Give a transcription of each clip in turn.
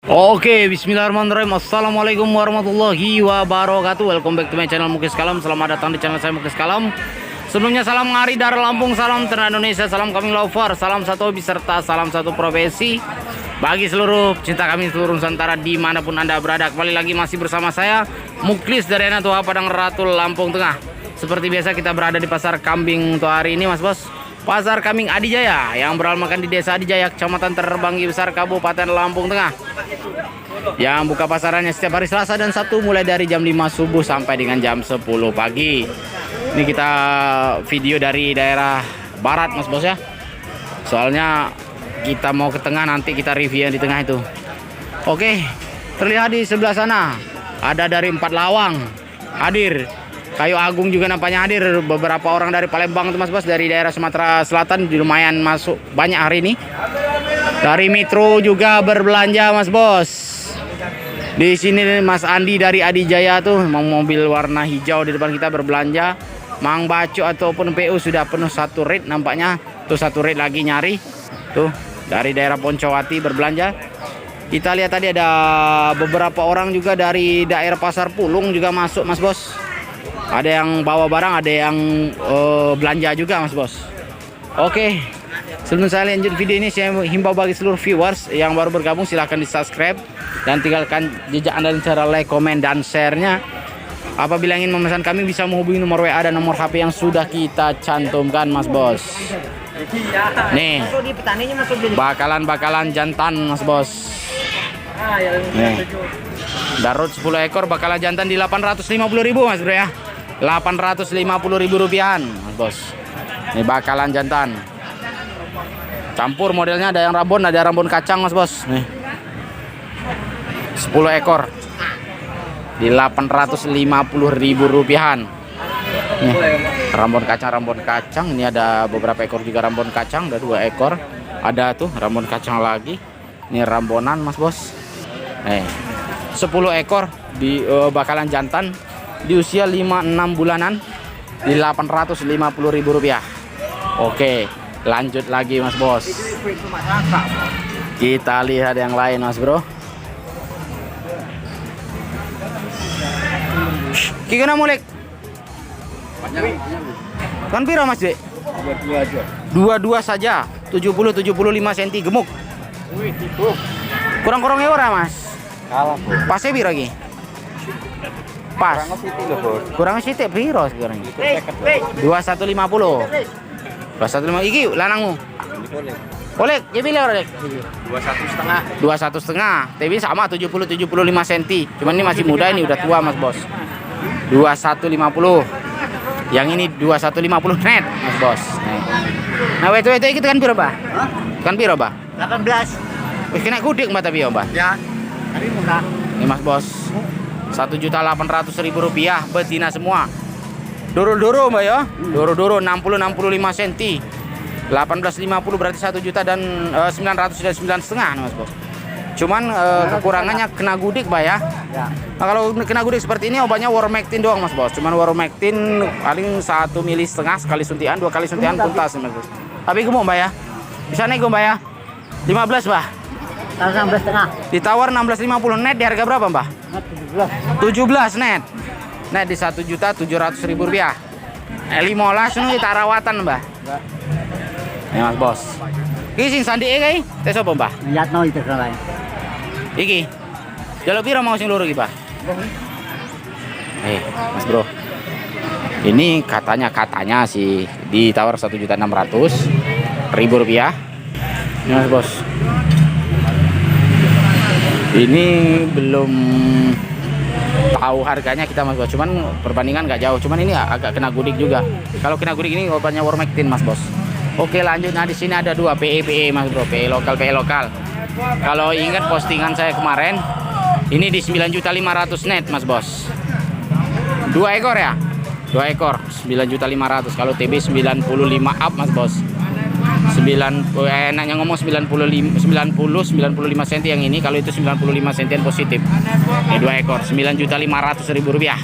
Oke, bismillahirrahmanirrahim. Assalamualaikum warahmatullahi wabarakatuh. Welcome back to my channel Mukis Kalam. Selamat datang di channel saya Mukis Kalam. Sebelumnya salam ngari dari Lampung, salam ternak Indonesia, salam kami lover, salam satu hobi serta salam satu profesi bagi seluruh cinta kami seluruh Nusantara dimanapun Anda berada. Kembali lagi masih bersama saya Muklis dari Anak Tua Padang Ratu Lampung Tengah. Seperti biasa kita berada di pasar kambing untuk hari ini, Mas Bos. Pasar Kambing Adijaya yang beralamatkan di Desa Adijaya, Kecamatan Terbanggi Besar, Kabupaten Lampung Tengah. Yang buka pasarannya setiap hari Selasa dan Sabtu mulai dari jam 5 subuh sampai dengan jam 10 pagi. Ini kita video dari daerah barat, Mas Bos ya. Soalnya kita mau ke tengah, nanti kita review yang di tengah itu. Oke, terlihat di sebelah sana ada dari 4 lawang hadir. Kayu Agung juga nampaknya hadir. Beberapa orang dari Palembang, Mas Bos, dari daerah Sumatera Selatan lumayan masuk banyak hari ini. Dari Metro juga berbelanja, Mas Bos. Di sini Mas Andi dari Adijaya tuh, mobil warna hijau di depan kita berbelanja. Mang Baco ataupun PU sudah penuh satu rit nampaknya. Tuh satu rit lagi nyari. Tuh dari daerah Poncowati berbelanja. Kita lihat tadi ada beberapa orang juga dari daerah Pasar Pulung juga masuk, Mas Bos. Ada yang bawa barang, ada yang belanja juga, Mas Bos. Oke, sebelum saya lanjut video ini, saya himbau bagi seluruh viewers yang baru bergabung, silahkan di subscribe dan tinggalkan jejak Anda dengan cara like, komen, dan share-nya. Apabila ingin memesan kami bisa menghubungi nomor WA dan nomor HP yang sudah kita cantumkan, Mas Bos. Nih, bakalan jantan, Mas Bos. Nih, Darut 10 ekor bakalan jantan di 850.000, Mas Bro ya. 850.000 rupiahan, Mas Bos. Ini bakalan jantan. Campur modelnya, ada yang rabon, ada rambun kacang, Mas Bos. Nih. 10 ekor di 850.000 rupiahan. Nih, rambun kacang. Ini ada beberapa ekor juga rambun kacang, ada 2 ekor. Ada tuh rambun kacang lagi. Ini rambonan, Mas Bos. 10 ekor di bakalan jantan di usia 5-6 bulanan di 850.000 rupiah. Oke, lanjut lagi, Mas Bos. Kita lihat yang lain, Mas Bro. Kikana mulek kan piro, Mas Dek? 22 saja. 70-75 cm gemuk. Kurang-kurang ora, Mas? Kalah, Pasnya piro lagi? Pas. Kurang sitik piro sekarang? 2150. 2150 iki lanangmu. Oleh, ya pilih ora, Dek? 21,5. TV sama 70-75 cm. Cuman ini masih muda, ini udah tua, Mas Bos. 2150. Yang ini 2150 net, Mas Bos. Nah, itu kita kan piro, Bah? Kan piro, Bah? 18. Wis kena kudik Mbak tapi ya, Mbak. Ya. Hari murah. Ini, Mas Bos. 1.800.000 rupiah betina semua. Doro-doro, Mbak ya. Doro-doro 60-65 cm. 1850 berarti 1 juta dan 900 dan 9,5, Mas Bos. Cuman kekurangannya kena gudik, Mbak ya. Ya. Nah, kalau kena gudik seperti ini obatnya Warmectin doang, Mas Bos. Cuman Warmectin paling 1,5 mili sekali suntian, 2 kali suntian tuntas, Mas Bos. Tapi gemuk, Mbak ya. Bisa nego, Mbak ya. 15, Mbak. 16,5. Ditawar 1650 net di harga berapa, Mbak? 17 net. Net di 1.700.000 rupiah. 15 nu kita rawatan, Mbak. Ini, Mas Bos. Iki sing sandi iki teh sapa, Mbak? Lihat no itu lain. Iki. Jaluk piro mau sing loro iki, Mbak? Mas Bro. Ini katanya sih ditawar 1.600.000 rupiah. Ini, Mas Bos. Ini belum tahu harganya kita, Mas Bos. Cuman perbandingan nggak jauh. Cuman ini agak kena gudik juga. Kalau kena gudik ini obatnya Warmectin, Mas Bos. Oke, lanjut. Nah, di sini ada 2 PE, Mas Bro. PE lokal. Kalau ingat postingan saya kemarin, ini di 9.500.000 net, Mas Bos. 2 ekor ya? 2 ekor 9.500.000. Kalau TB 95 up, Mas Bos. Enaknya ngomong 95 cm yang ini, kalau itu 95 cm positif. Ini 2 ekor 9.500.000 rupiah.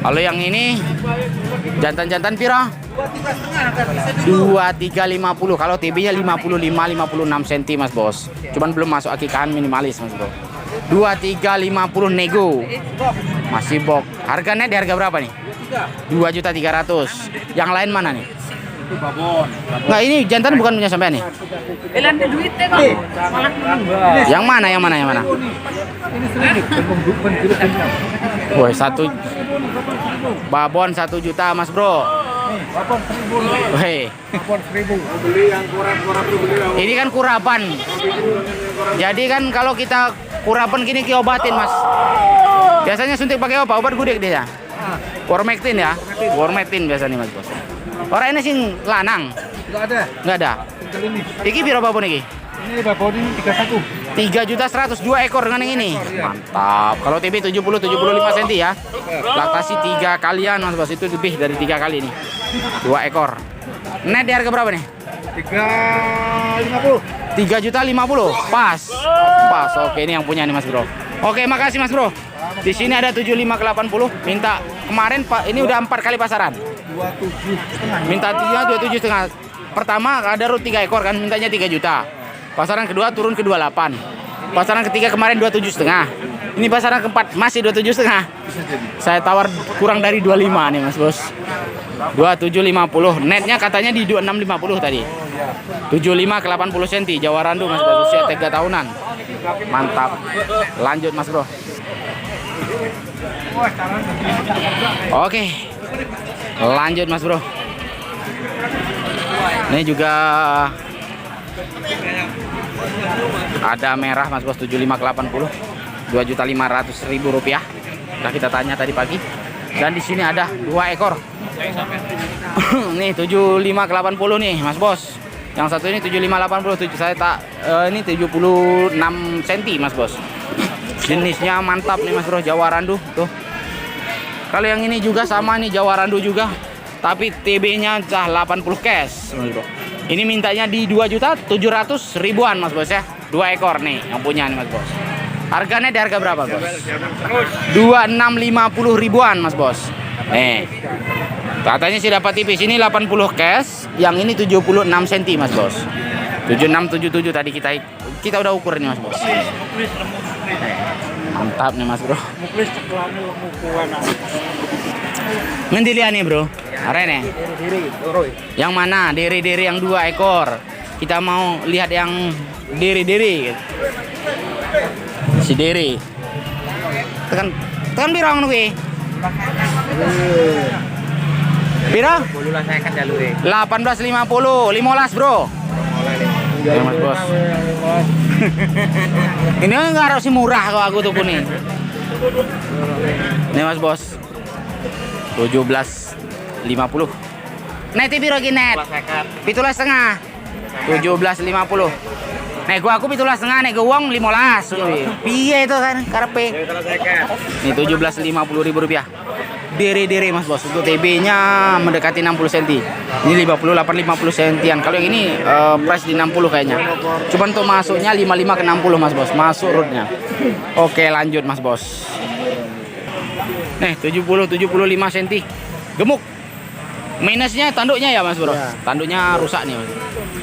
Kalau yang ini jantan-jantan pira? 2350. Kalau TB nya 55-56 cm, Mas Bos. Cuman belum masuk akikahan minimalis, Mas Bro. 2350 nego. Masih bok. Harganya di harga berapa nih? 2.300.000. Yang lain mana nih? Itu babon. Nggak, ini jantan bukan punya sampean nih. Lantai duitnya kok. Yang mana? Yang mana? Yang mana? Ini sedikit pembukaan kita. Woi, satu babon 1 juta Mas Bro. Babon 1.000. Woi, Babon 1.000. Beli yang kurang tuh beli yang. ini kan kurapan. Jadi kan kalau kita kurapan gini diobatin Mas. Biasanya suntik pakai apa? Obat gudeg dia. Wormectin ya. Wormectin biasanya Mas Bos. Orang ini sing lanang. Enggak ada. Nggak ada. Tinggal ini. Iki piro babon iki? Ini babon ini 31. 3.100.000 2 ekor dengan yang ini. Mantap. Kalau TB 70-75 cm ya. Laktasi 3 kalian Mas Bos, itu lebih dari 3 kali nih. 2 ekor. Net di harga berapa nih? 350. 3.050. Pas. Pas. Oke, ini yang punya nih Mas Bro. Oke, makasih Mas Bro. Di sini ada 75 ke 80. Minta kemarin Pak, ini udah 4 kali pasaran. 27,5. Minta 27,5. Pertama ada rut 3 ekor kan, mintanya 3 juta. Pasaran kedua turun ke 28. Pasaran ketiga kemarin 27,5. Ini pasaran keempat masih 27,5. Saya tawar kurang dari 25 nih Mas Bos. 2750. Netnya katanya di 2650 tadi. 75 ke 80 cm. Jawa Randu Mas Bos, usia 3 tahunan. Mantap. Lanjut Mas Bro. Oke. Lanjut Mas Bro. Ini juga ada merah Mas Bos, 75 ke 80. 2.500.000 rupiah. Nah, kita tanya tadi pagi. Dan di sini ada 2 ekor. Nih 75 ke 80 nih Mas Bos. Yang satu ini 75 80. Saya tak ini 76 cm Mas Bos. Jenisnya mantap nih Mas Bro, Jawa Randu tuh. Kalau yang ini juga sama nih, Jawa Randu juga. Tapi TB-nya 80 cash Mas Bro. Ini mintanya di 2.700.000-an Mas Bos ya. 2 ekor nih yang punya nih Mas Bos. Harganya di harga berapa Bos? 2650.000-an Mas Bos. Nih. Katanya sih dapat tipis, ini 80 cash, yang ini 76 cm Mas Bos. 76 77 tadi kita udah ukur nih Mas Bos. Mantap nih Mas Bro. Ngendilian nih Bro. Arene. Yang mana? Diri-diri yang 2 ekor. Kita mau lihat yang diri-diri. Si diri. Tekan birong nuki. Pira? 18.50, 15 Bro. Ya Mas Bos. Ini enggak harus murah kalau aku tuh kuning. Ini Mas Bos. 17.50. Net piro ki net? 17,5. 17.50. Nego aku 17,5, nego uang 15. Piye itu kan karepe? Ini 17.50.000 rupiah. Dere-dere Mas Bos. Untuk TB-nya mendekati 60 cm. Ini 58 50 cm. Kalau yang ini price di 60 kayaknya. Cuman untuk masuknya 55 ke 60 Mas Bos. Masuk rootnya. Oke, lanjut Mas Bos. Nih 75 cm. Gemuk. Minusnya tanduknya ya Mas Bro. Ya. Tanduknya rusak nih Mas.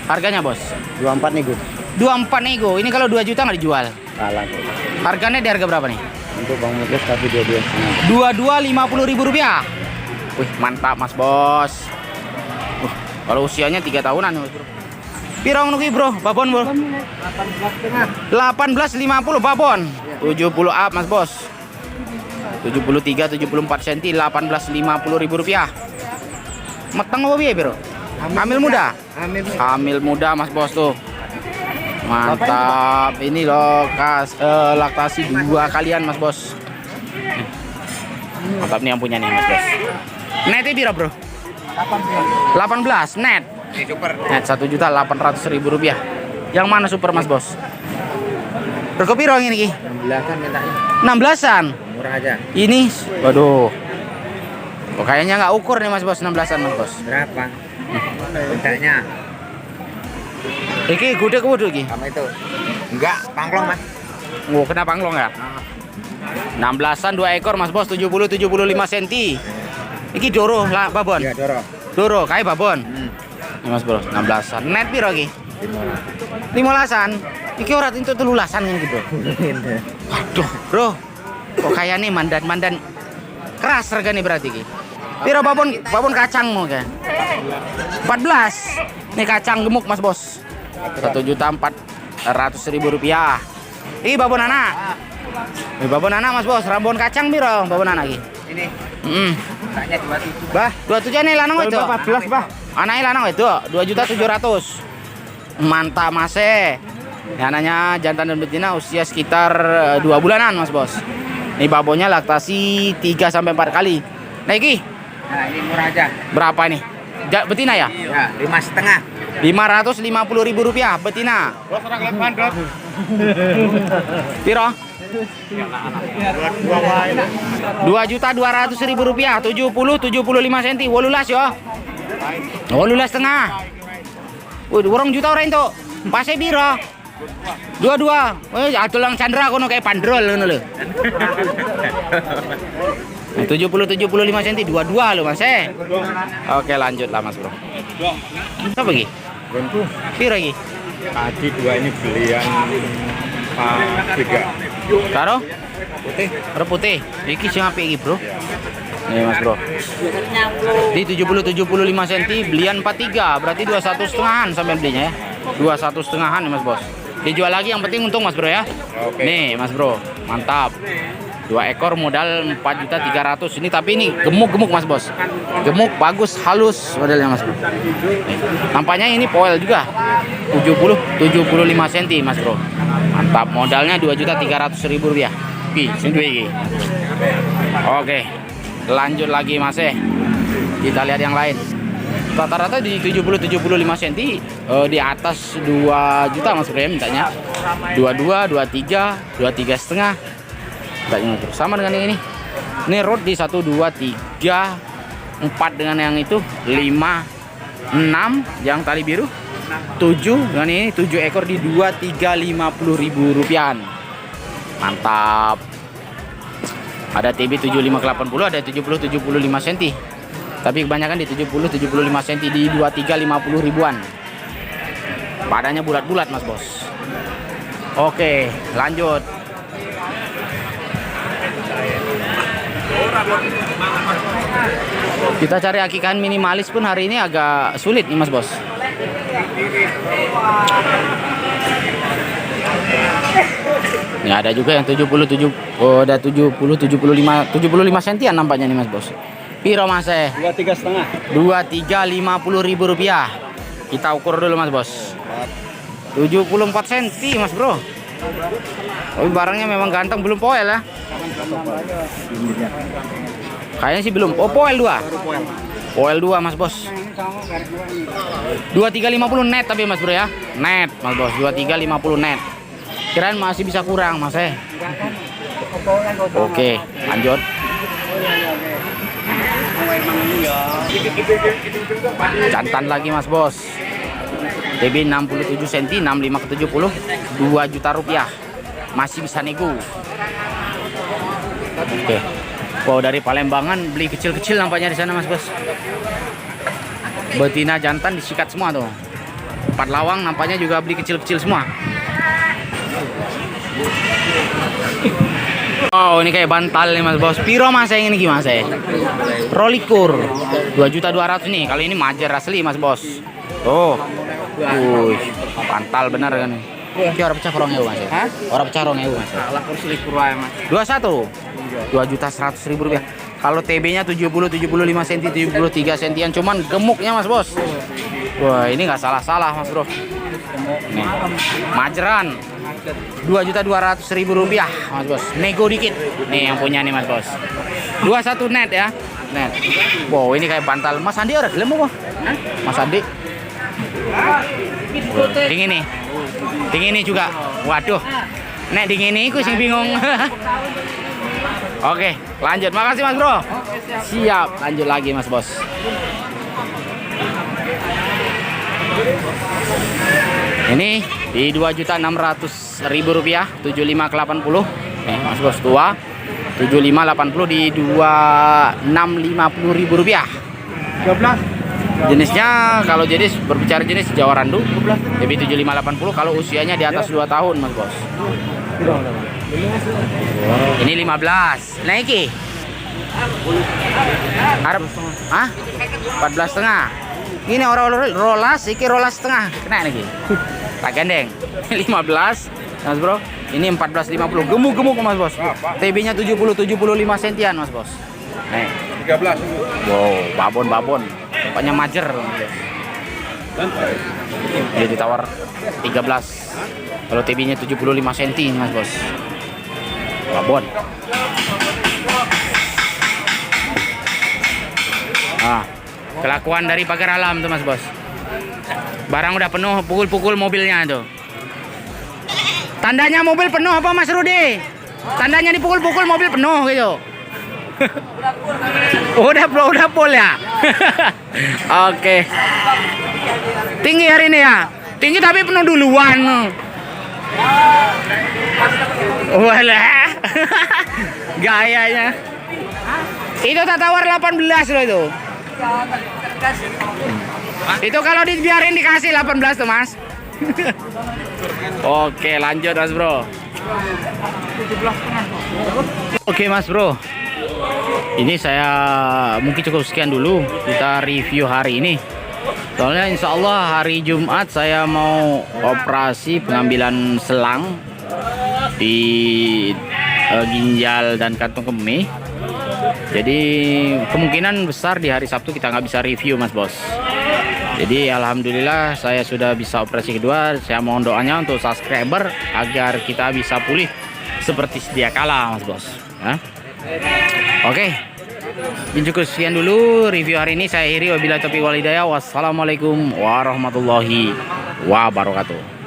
Harganya Bos? 24 nih, Gus. 24 nego. Ini kalau 2 juta nggak dijual. Kalah. Harganya di harga berapa nih? Untuk Bang Muklis tapi dia 22.50.000 rupiah. Wih, mantap Mas Bos. Kalau usianya 3 tahunan Mas Bro. Pirong nuki Bro, babon Bro. 18.50 babon. 70 up Mas Bos. 73 74 cm, 18.50.000 rupiah. Meteng apa piye, Bro? Hamil muda. Hamil muda Mas Bos tuh. Mantap. Ini loh laktasi 2 kalian Mas Bos. Mantap nih yang punya nih Mas Bos. Netnya piro Bro? 18 net. Net 1.800.000 rupiah. Yang mana super Mas Bos? Berapa piro ini ki? 16-an mintanya. 16-an. Murah aja. Ini waduh. Oh, kayaknya nggak ukur nih Mas Bos, 16-an Mas Bos. Berapa? Mintanya. Iki gudeg kudu iki. Sama itu. Enggak, pangklong, Mas. Oh, kena panglong ya? 16-an 2 ekor Mas Bos, 70 75 cm. Iki doro lah babon. Iya, Doro. Doro kayak babon. Ini Mas Bro, 16-an. Net piro iki? 15-an. Iki ora entuk telulasan kan gitu. Waduh, Bro. Kok kayaknya mandan-mandan keras regane berarti iki. Piro babon kacang mau kan? 14. Nih kacang gemuk Mas Bos. 1.400.000 rupiah. Ini babon anak. Ini babon anak Mas Bos. Rabon kacang piro babon anak iki? Ini. Tanya 27. Bah, 27 nih lanang itu. 14, Bah. Anaknya lanang itu 2.700.000. Mantap Mas. Anaknya jantan dan betina usia sekitar 2 bulanan Mas Bos. Ini babonnya laktasi 3 sampai 4 kali. Nah iki Nah, ini murah aja. berapa nih? Betina ya? Ya, 5,5. 550.000 rupiah betina. Bos orang lihat mandot. Piro? 2 2.200.000 rupiah. 75 cm. 18 yo. 18 setengah. Wih, 2 juta orang itu. Pasnya biro. 22. Wih, atulang Chandra kono kayak pandrol ngono lho. 75 cm 22 loh Mas. Oke, lanjut lah Mas Bro. Apa lagi? Piro lagi? Tadi 2 ini belian 3. Karo? Putih. Putih. Iki sing apik iki, Bro. Nih Mas Bro. Di 75 cm belian 43, berarti 21 setengahan sampai belinya ya. 21 setengahan nih Mas Bos. Dijual lagi yang penting untung Mas Bro ya. Oke. Nih Mas Bro, mantap. 2 ekor modal 4.300.000 ini, tapi ini gemuk-gemuk Mas Bos. Gemuk, bagus, halus modelnya Mas Bro. Nih, nampaknya ini poel juga. 75 cm Mas Bro. Mantap, modalnya 2.300.000 rupiah. Sing duwe iki. Oke. Lanjut lagi Mas. Kita lihat yang lain. Rata-rata di 75 cm di atas 2 juta Mas Bro ya mintanya. 22, 23, 23 setengah. Sama dengan yang ini. Ini road di 1, 2, 3, 4 dengan yang itu 5, 6 yang tali biru, 7 dengan ini 7 ekor di 2350.000 rupiah. Mantap. Ada TB 7580, ada 75 cm. Tapi kebanyakan di 75 cm di 2350 ribuan. Padanya bulat-bulat Mas Bos. Oke, lanjut. Kita cari akikan minimalis pun hari ini agak sulit nih Mas Bos. Ini ada juga yang 77, ada 75 sentian nampaknya nih Mas Bos. Piro Mas? 23 setengah. 2350.000 rupiah. Kita ukur dulu Mas Bos. 74 cm Mas Bro. Tapi barangnya memang ganteng, belum poel ya. Kayaknya sih belum. Oh, poel 2. Poel 2 Mas Bos. 2350 net tapi Mas Bro ya. Net Mas Bos, 2350 net. Kirain masih bisa kurang Mas. Oke, lanjut. Jantan lagi Mas Bos. TB 67 cm, 65 ke 70, 2 juta rupiah. Masih bisa nego. Oke. Wow, dari Palembangan beli kecil-kecil nampaknya di sana Mas Bos. Betina jantan disikat semua tuh. 4 lawang nampaknya juga beli kecil-kecil semua. Oh, ini kayak bantal nih Mas Bos. Piro Mas yang ini gimana saya? Rolikur 2.200.000 nih. Kali ini majer asli Mas Bos. Oh. Wih, bantal benar kan. Ki orang pecah rong ewu Mas. Hah? Orang pecah rong ewu Mas. Lapor selikur wae Mas. 21. 2.100.000 rupiah. Kalau TB-nya 75 cm, 73 cm, cuman gemuknya Mas Bos. Wah, ini nggak salah-salah Mas Bro. Nih, majeran 2.200.000 rupiah Mas Bos. Nego dikit. Nih yang punya nih Mas Bos. 21 net ya. Net. Wow, ini kayak bantal. Mas Andi orang gelem apa? Mas Andi. Dingin nih. Dingin nih juga. Waduh. Nek dingin nih aku sing bingung. Oke, lanjut. Makasih Mas Bro. Siap, lanjut lagi Mas Bos. Ini di 2.600.000 rupiah, 75 ke 80. Nih Mas Bos tua. 75 80 di 2650.000 rupiah. 12. Jenisnya kalau jenis berbicara jenis Jawa Randu lebih 7580 kalau usianya di atas 2 tahun Mas Bos. Ini 15. Naiki. Arab. Ah? 14,5. Ini orang rolas, iki rolas setengah. Kena lagi. Tak gandeng. 15 Mas Bro. Ini 14,50. Gemuk-gemuk Mas Bos. TB-nya 75 sentian Mas Bos. Nih. 13. Wow, babon. Pokoknya majer. Dia ditawar 13. Kalau TB-nya 75 cm Mas Bos. Babon. Ah, kelakuan dari pagar alam tuh Mas Bos. Barang udah penuh, pukul-pukul mobilnya tuh. Tandanya mobil penuh apa Mas Rudi? Tandanya dipukul-pukul mobil penuh gitu. udah full ya. Oke. Tinggi hari ini ya. Tinggi tapi penuh duluan. Walah. Gayanya. Itu tak tawar 18 loh itu. Itu kalau dibiarin dikasih 18 tuh Mas. Oke, lanjut Mas Bro. Oke Mas Bro. Ini saya mungkin cukup sekian dulu kita review hari ini. Soalnya insya Allah hari Jumat saya mau operasi pengambilan selang di ginjal dan kantong kemih. Jadi kemungkinan besar di hari Sabtu kita nggak bisa review Mas Bos. Jadi alhamdulillah saya sudah bisa operasi kedua. Saya mohon doanya untuk subscriber agar kita bisa pulih seperti sedia kala Mas Bos. Ya. Oke, cukup sekian dulu review hari ini. Saya akhiri wabillahi taufiq wal hidayah. Wassalamualaikum warahmatullahi wabarakatuh.